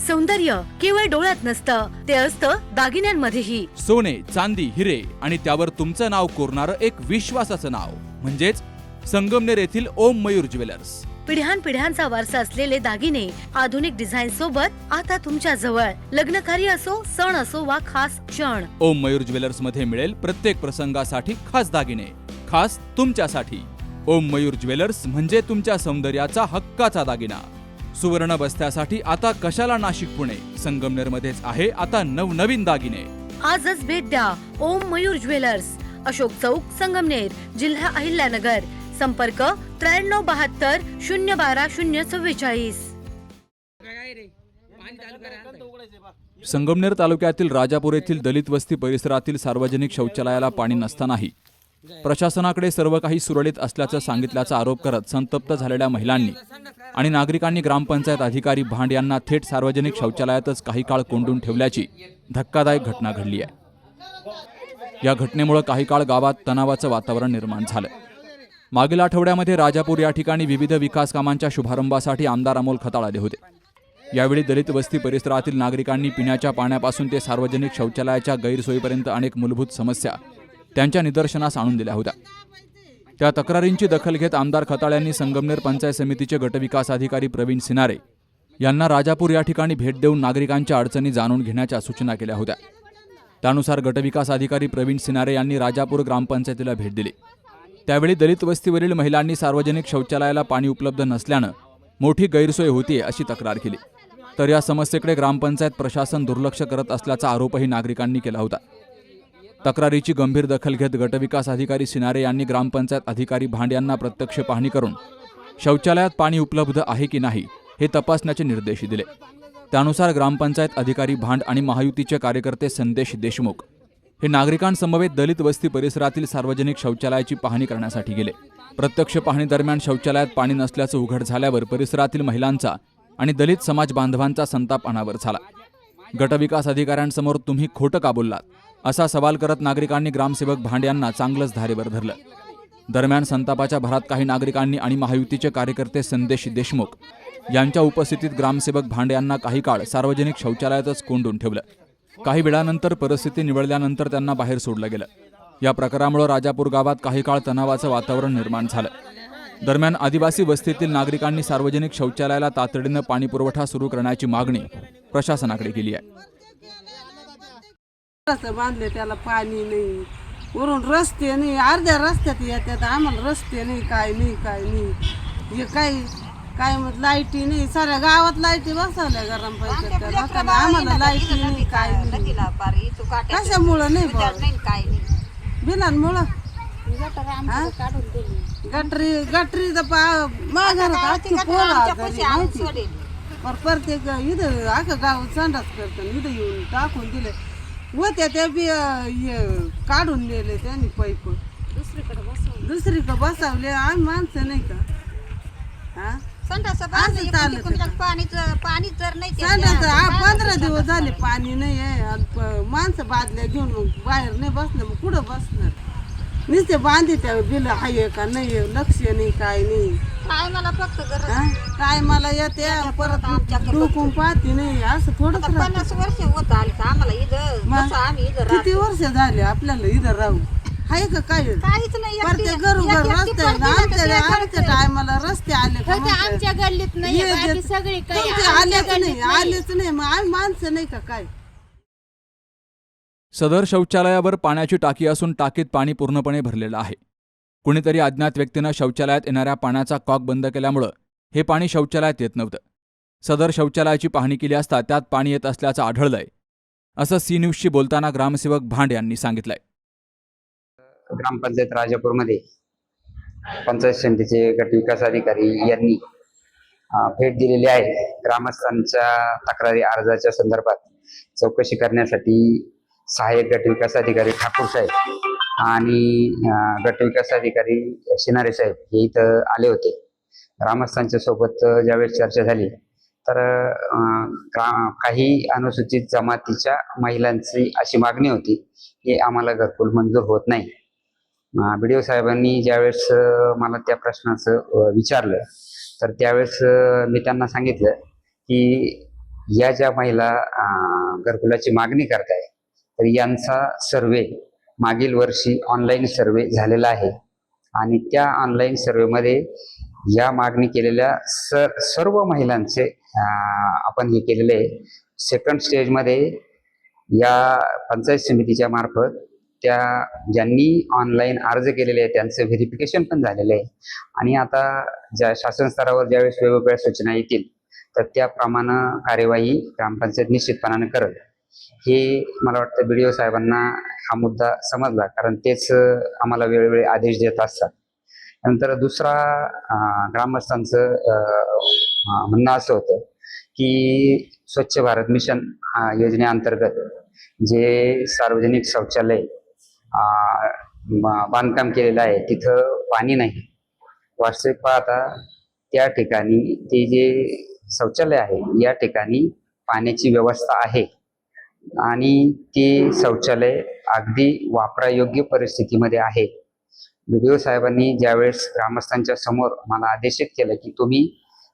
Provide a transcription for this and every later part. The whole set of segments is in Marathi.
सौंदर्य केवळ डोळ्यात नसतं, ते असतं दागिन्यांमध्येही. सोने, चांदी, हिरे आणि त्यावर तुमचं नाव कोरणारं एक विश्वासाचं नाव म्हणजेच संगमनेर येथील ओम मयूर ज्वेलर्स. पिढ्यानपिढ्यांचा वारसा असलेले दागिने आधुनिक डिझाईन सोबत आता तुमच्या जवळ. लग्नकार्य असो, सण असो वा खास क्षण, ओम मयूर ज्वेलर्स मध्ये मिळेल प्रत्येक प्रसंगासाठी खास दागिने, खास तुमच्यासाठी. ओम मयूर ज्वेलर्स म्हणजे तुमच्या सौंदर्याचा हक्काचा दागिना. सुवर्ण बस्त्यासाठी आता कशाला नाशिक पुणे, संगमनेर मध्येच आहे आता नवनवीन दागिने. आजच भेट द्या ओम मयूर ज्वेलर्स, अशोक चौक, संगमनेर, जिल्हा अहिल्यानगर. संपर्क 9372 012 044. संगमनेर तालुक्यातील राजापूर येथील दलित वस्ती परिसरातील सार्वजनिक शौचालयाला पाणी नसतानाही प्रशासनाकडे सर्व काही सुरळीत असल्याचं सांगितल्याचा आरोप करत संतप्त झालेल्या महिलांनी आणि नागरिकांनी ग्रामपंचायत अधिकारी भांड यांना थेट सार्वजनिक शौचालयातच काही काळ कोंडून ठेवल्याची धक्कादायक घटना घडली आहे. या घटनेमुळे काही काळ गावात तणावाचं वातावरण निर्माण झालं. मागील आठवड्यामध्ये राजापूर या ठिकाणी विविध विकास कामांच्या शुभारंभासाठी आमदार अमोल खताळ आले होते. यावेळी दलित वस्ती परिसरातील नागरिकांनी पिण्याच्या पाण्यापासून ते सार्वजनिक शौचालयाच्या गैरसोयीपर्यंत अनेक मूलभूत समस्या त्यांच्या निदर्शनास आणून दिल्या होत्या. त्या तक्रारींची दखल घेत आमदार खताळ यांनी संगमनेर पंचायत समितीचे गटविकास अधिकारी प्रवीण सिनारे यांना राजापूर या ठिकाणी भेट देऊन नागरिकांच्या अडचणी जाणून घेण्याच्या सूचना केल्या होत्या. त्यानुसार गटविकास अधिकारी प्रवीण सिनारे यांनी राजापूर ग्रामपंचायतीला भेट दिली. त्यावेळी दलित वस्तीवरील महिलांनी सार्वजनिक शौचालयाला पाणी उपलब्ध नसल्यानं मोठी गैरसोय होतीये अशी तक्रार केली. तर या समस्येकडे ग्रामपंचायत प्रशासन दुर्लक्ष करत असल्याचा आरोपही नागरिकांनी केला होता. तक्रारीची गंभीर दखल घेत गटविकास अधिकारी सिनारे यांनी ग्रामपंचायत अधिकारी भांड यांना प्रत्यक्ष पाहणी करून शौचालयात पाणी उपलब्ध आहे की नाही हे तपासण्याचे निर्देश दिले. त्यानुसार ग्रामपंचायत अधिकारी भांड आणि महायुतीचे कार्यकर्ते संदेश देशमुख हे नागरिकांसमवेत दलित वस्ती परिसरातील सार्वजनिक शौचालयाची पाहणी करण्यासाठी गेले. प्रत्यक्ष पाहणी दरम्यान शौचालयात पाणी नसल्याचं उघड झाल्यावर परिसरातील महिलांचा आणि दलित समाज बांधवांचा संताप अनावर झाला. गटविकास अधिकाऱ्यांसमोर तुम्ही खोटं का बोललात असा सवाल करत नागरिकांनी ग्रामसेवक भांड यांना चांगलंच धारेवर धरलं. दरम्यान संतापाच्या भरात काही नागरिकांनी आणि महायुतीचे कार्यकर्ते संदेश देशमुख यांच्या उपस्थितीत ग्रामसेवक भांड यांना काही काळ सार्वजनिक शौचालयातच कोंडून ठेवलं. काही वेळानंतर परिस्थिती निवळल्यानंतर त्यांना बाहेर सोडलं गेलं. या प्रकारामुळे राजापूर गावात काही काळ तणावाचं वातावरण निर्माण झालं. दरम्यान आदिवासी वस्तीतील नागरिकांनी सार्वजनिक शौचालयाला तातडीनं पाणी पुरवठा सुरू करण्याची मागणी प्रशासनाकडे केली आहे. बांधले त्याला पाणी नाही, वरून रस्ते नाही, अर्ध्या रस्त्यात येतात, आम्हाला रस्ते नाही, काय नाही हे काय लाईटी नाही, साऱ्या गावात लाईटी बसवल्या ग्रामपंचायत, आम्हाला लाईटी नाही, काय नाही. कशामुळं नाही बिलांमुळं गटरी प्रत्येक इथं अख्खं गाव संडास करतात, इथं येऊन टाकून दिले होत्या त्या बी काढून नेले त्यांनी पाईप दुसरीकडे बसवले. आम्ही माणसं नाही का पाणी जर नाही 15 दिवस झाले पाणी नाही आहे. माणसं बादल्या घेऊन बाहेर नाही बसणार, मग कुठं बसणार? नुसते बांधे त्या बिल आहे का नाही, लक्ष नाही, काय नाही. मला फक्त काय मला येते परत डोकून पाहते नाही, असं थोडं 50 वर्ष होत आली का आम्हाला इथं. किती वर्ष झाले आपल्याला इथं राहू? आहे का काय? काहीच नाही. प्रत्येक घरोघर रस्ते आमच्या टायमाला रस्ते आले का आमच्या गल्लीत नाही, सगळे आलेच नाही. मग आम्ही माणसं नाही का काय? सदर शौचालयावर पाण्याची टाकी असून टाकीत पाणी पूर्णपणे भरलेलं आहे. कुणीतरी अज्ञात व्यक्तीनं शौचालयात येणाऱ्या पाण्याचा कॉक बंद केल्यामुळं हे पाणी शौचालयात येत नव्हतं. सदर शौचालयाची पाहणी केली असता त्यात पाणी येत असल्याचं आढळलंय, असं सी न्यूजशी बोलताना ग्रामसेवक भांड यांनी सांगितलंय. ग्रामपंचायत राजापूरमध्ये पंचायत समितीचे गटविकास अधिकारी यांनी भेट दिलेली आहे. ग्रामस्थांच्या तक्रारी अर्जाच्या संदर्भात चौकशी करण्यासाठी सहाय्यक गटविकास अधिकारी ठाकूर साहेब आणि गटविकास अधिकारी सिनारे साहेब हे इथं आले होते. ग्रामस्थांच्या सोबत ज्यावेळेस चर्चा झाली तर काही अनुसूचित जमातीच्या महिलांची अशी मागणी होती की आम्हाला घरकुल मंजूर होत नाही. BDO साहेबांनी ज्यावेळेस मला त्या प्रश्नाचं विचारलं तर त्यावेळेस मी त्यांना सांगितलं की या ज्या महिला घरकुलाची मागणी करताय तर यांचा सर्वे मागील वर्षी ऑनलाईन सर्वे झालेला आहे आणि त्या ऑनलाईन सर्वेमध्ये या मागणी केलेल्या सर्व महिलांचे आपण हे केलेले आहे. सेकंड स्टेजमध्ये या पंचायत समितीच्या मार्फत त्या ज्यांनी ऑनलाईन अर्ज केलेले आहे त्यांचं व्हेरिफिकेशन पण झालेलं आहे आणि आता ज्या शासन स्तरावर ज्यावेळेस वेगवेगळ्या सूचना येतील तर त्याप्रमाणे कार्यवाही ग्रामपंचायत निश्चितपणाने करेल. हे मला वाटतं BDO साहेबांना हा मुद्दा समजला, कारण तेच आम्हाला वेळोवेळी आदेश देत असतात. नंतर दुसरा ग्रामस्थांचं म्हणणं असं होतं की स्वच्छ भारत मिशन योजनेअंतर्गत जे सार्वजनिक शौचालय बांधकाम केलेलं आहे तिथं पाणी नाही. वास्तविक पाहता त्या ठिकाणी ते जे शौचालय आहे या ठिकाणी पाण्याची व्यवस्था आहे आणि ते शौचालय अगदी वापरायोग्य परिस्थितीमध्ये आहे. BDO साहेबांनी ज्यावेळेस ग्रामस्थांच्या समोर मला आदेशित केलं की तुम्ही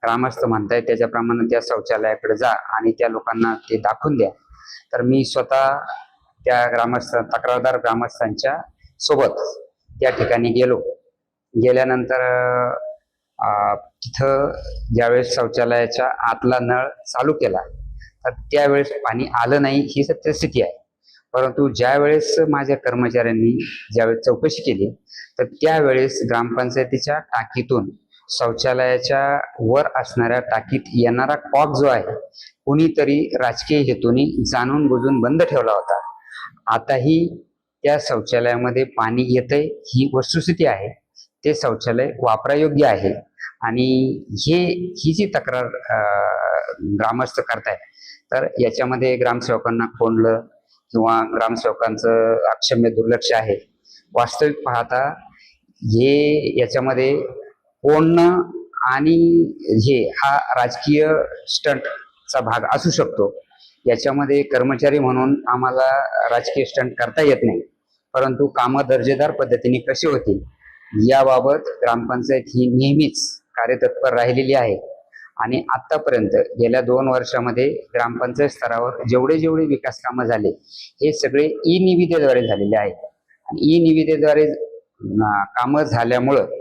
ग्रामस्थ म्हणताय त्याच्याप्रमाणे त्या शौचालयाकडे जा आणि त्या लोकांना ते दाखवून द्या, तर मी स्वतः त्या तक्रारदार ग्रामस्थांच्या सोबत त्या ठिकाणी गेल्यानंतर तिथं ज्यावेळेस शौचालयाच्या आतला नळ चालू केला तर त्यावेळेस पाणी आलं नाही ही सत्यस्थिती आहे. परंतु ज्यावेळेस माझ्या कर्मचाऱ्यांनी ज्यावेळेस चौकशी केली तर त्यावेळेस ग्रामपंचायतीच्या टाकीतून शौचालयाच्या वर असणाऱ्या टाकीत येणारा कॉक जो आहे कुणीतरी राजकीय हेतूने जाणून बुजून बंद ठेवला होता. आताही त्या शौचालयामध्ये पाणी येतंय ही वस्तुस्थिती आहे. ते शौचालय वापरायोग्य आहे आणि ही जी तक्रार ग्रामस्थ करतायत तर याच्यामध्ये ग्रामसेवकांना कोंडलं किंवा ग्रामसेवकांचं अक्षम्य दुर्लक्ष आहे. वास्तविक पाहता याच्यामध्ये कोंडणं आणि हा राजकीय स्टंटचा भाग असू शकतो. याच्यामध्ये कर्मचारी म्हणून आम्हाला राजकीय स्टंट करता येत नाही, परंतु कामं दर्जेदार पद्धतीने कशी होतील याबाबत ग्रामपंचायत ही नेहमीच कार्यतत्पर राहिलेली आहे आणि आतापर्यंत गेल्या 2 वर्षामध्ये ग्रामपंचायत स्तरावर जेवढे विकास कामं झाले हे सगळे ई-निविदेद्वारे झालेले आहेत आणि ई-निविदेद्वारे कामं झाल्यामुळं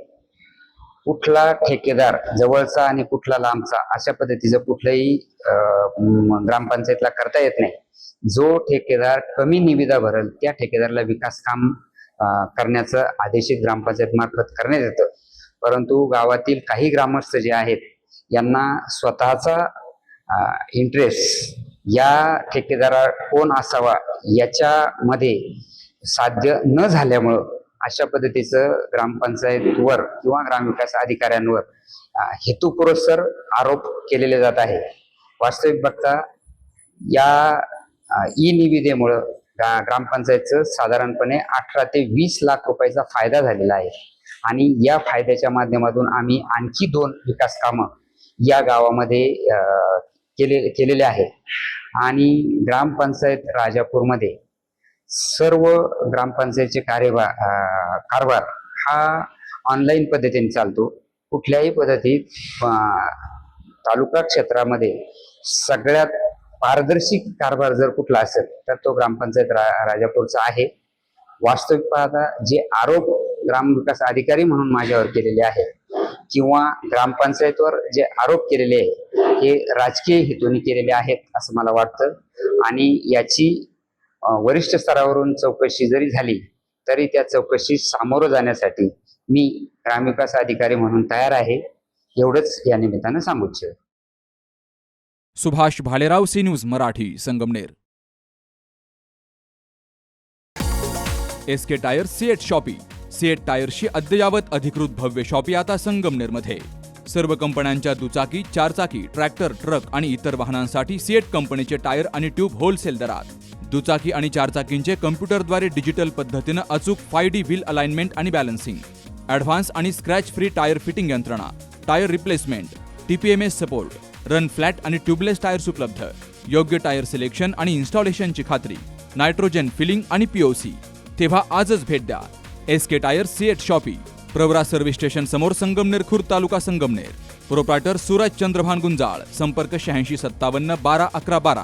कुठला ठेकेदार जवळचा आणि कुठला लांबचा अशा पद्धतीचं कुठलंही ग्रामपंचायतला करता येत नाही. जो ठेकेदार कमी निविदा भरेल त्या ठेकेदाराला विकास काम करण्याचं आदेशित ग्रामपंचायत मार्फत करण्यात येतं. परंतु गावातील काही ग्रामस्थ जे आहेत यांना स्वतःचा इंटरेस्ट या ठेकेदारा कोण असावा याच्यामध्ये साध्य न झाल्यामुळं अशा पद्धतीचं ग्रामपंचायतवर किंवा ग्रामविकास अधिकाऱ्यांवर हेतुपुरस्सर आरोप केलेले जात आहे. वास्तविक बघता या ई-निविदेमुळं ग्रामपंचायतचं साधारणपणे 18 ते 20 लाख रुपयाचा फायदा झालेला आहे आणि या फायद्याच्या माध्यमातून आम्ही आणखी 2 विकास कामं या गावामध्ये केलेले आहेत आणि ग्रामपंचायत राजापूरमध्ये सर्व ग्रामपंचायतचे कारभार हा ऑनलाईन पद्धतीने चालतो. कुठल्याही पद्धतीत तालुका क्षेत्रामध्ये सगळ्यात पारदर्शी कारभार जर कुठला असेल तर तो ग्रामपंचायत राजापूरचा आहे. वास्तविक पाहता जे आरोप ग्रामविकास अधिकारी म्हणून माझ्यावर केलेले आहेत किंवा ग्रामपंचायतवर जे आरोप केलेले आहे हे राजकीय हेतूने केलेले आहेत असं मला वाटतं आणि याची वरिष्ठ स्तरावरून चौकशी जरी झाली तरी त्या चौकशीस सामोरं जाण्यासाठी मी ग्रामविकास अधिकारी म्हणून तयार आहे, एवढंच या निमित्तानं सांगू इच्छितो. Subhash Bhalerao, C news Marathi, Sangamner. SK tyre CEAT shoppe. CEAT टायर्सची अद्ययावत अधिकृत भव्य शॉपी आता संगमनेरमध्ये. सर्व कंपन्यांच्या दुचाकी, 4 चाकी, ट्रॅक्टर, ट्रक आणि इतर वाहनांसाठी सिएट कंपनीचे टायर आणि ट्यूब होलसेल दरात. दुचाकी आणि 4 चाकींचे कम्प्युटरद्वारे डिजिटल पद्धतीनं अचूक 5D व्हील अलाइनमेंट आणि बॅलन्सिंग, ॲडव्हान्स आणि स्क्रॅच फ्री टायर फिटिंग यंत्रणा, tyre replacement, TPMS support, run flat आणि ट्यूबलेस टायर्स उपलब्ध. योग्य टायर सिलेक्शन आणि इन्स्टॉलेशनची खात्री, नायट्रोजन फिलिंग आणि POC. तेव्हा आजच भेट द्या. SK tyre CEAT shoppe, Pravara service station समोर, संगमनेर खुर्द, तालुका संगमनेर. प्रोप्रायटर सूरज चंद्रभान गुंजाळ, संपर्क 8657 12 11 12.